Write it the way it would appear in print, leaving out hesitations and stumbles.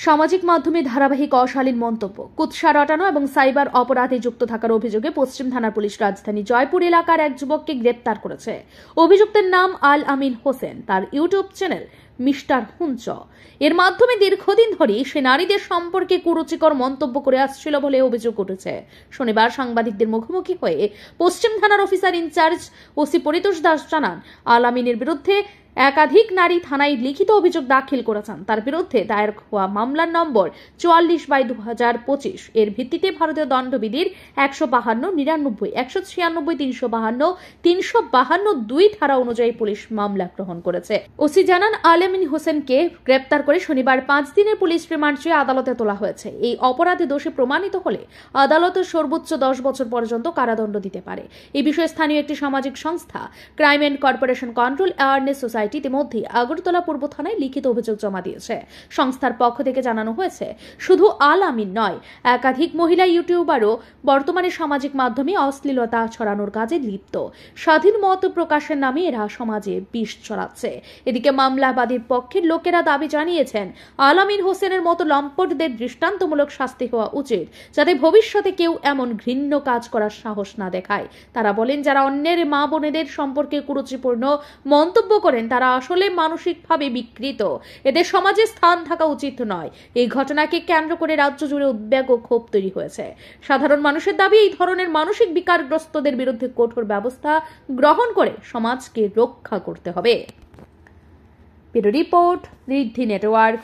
সামাজিক মাধ্যমে ধারাবাহিক অশালীন মন্তব্য, কুৎসা রটানো এবং সাইবার অপরাধে যুক্ত থাকার অভিযোগে পশ্চিম থানার পুলিশ রাজধানী জয়পুর এলাকার এক যুবককে গ্রেপ্তার করেছে। অভিযুক্তের নাম আল আমিন হোসেন। তার ইউটিউব চ্যানেল মিস্টার হুঞ্চ এর মাধ্যমে দীর্ঘদিন ধরে সে নারীদের সম্পর্কে কুরুচিকর মন্তব্য করে আসছিল বলে অভিযোগ উঠেছে। শনিবার সাংবাদিকদের মুখোমুখি হয়ে পশ্চিম থানার officer in charge OC Paritosh Das জানান, আল আমিনের বিরুদ্ধে একাধিক নারী থানায় লিখিত অভিযোগ দাখিল করেছেন। তার বিরুদ্ধে দায়ের হওয়া মামলার নম্বর 44/2025 এর ভিত্তিতে ভারতীয় দণ্ডবিধির 152, 99, 196, 352, 352 2 ধারা অনুযায়ী পুলিশ মামলা গ্রহণ করেছে। ওসি জানান, আল আমিন হোসেনকে গ্রেপ্তার করে শনিবার 5 দিনের পুলিশ রিমান্ড চেয়ে আদালতে তোলা হয়েছে। এই অপরাধে দোষী প্রমাণিত হলে আদালত সর্বোচ্চ 10 বছর পর্যন্ত কারাদণ্ড দিতে পারে। এই বিষয়ে স্থানীয় একটি সামাজিক সংস্থা crime and corporation control awareness society ইতিমধ্যে আগরতলা পূর্ব থানায় লিখিত অভিযোগ জমা দিয়েছে। সংস্থার পক্ষ থেকে জানানো হয়েছে, শুধু আল আমিন নয়, একাধিক মহিলা ইউটিউবারও বর্তমানে সামাজিক মাধ্যমে অশ্লীলতা ছড়ানোর কাজে লিপ্ত। স্বাধীন মত প্রকাশের নামে এরা সমাজে বিষ ছড়াচ্ছে। এদিকে মামলাবাদীর পক্ষের লোকেরা দাবি জানিয়েছেন, আল আমিন হোসেনের মতো লম্পটদের দৃষ্টান্তমূলক শাস্তি হওয়া উচিত, যাতে ভবিষ্যতে কেউ এমন ঘৃণ্য কাজ করার সাহস না দেখায়। তারা বলেন, যারা অন্যের মা বোনেদের সম্পর্কে কুরুচিপূর্ণ মন্তব্য করেন তারা আসলে মানসিকভাবে বিকৃত। এদের সমাজে স্থান থাকা উচিত নয়। এই ঘটনাকে কেন্দ্র করে রাজ্য জুড়ে উদ্বেগ ও ক্ষোভ তৈরি হয়েছে। সাধারণ মানুষের দাবি, এই ধরনের মানসিক বিকারগ্রস্তদের বিরুদ্ধে কঠোর ব্যবস্থা গ্রহণ করে সমাজকে রক্ষা করতে হবে। ব্যুরো রিপোর্ট, ঋদ্ধি নেটওয়ার্ক।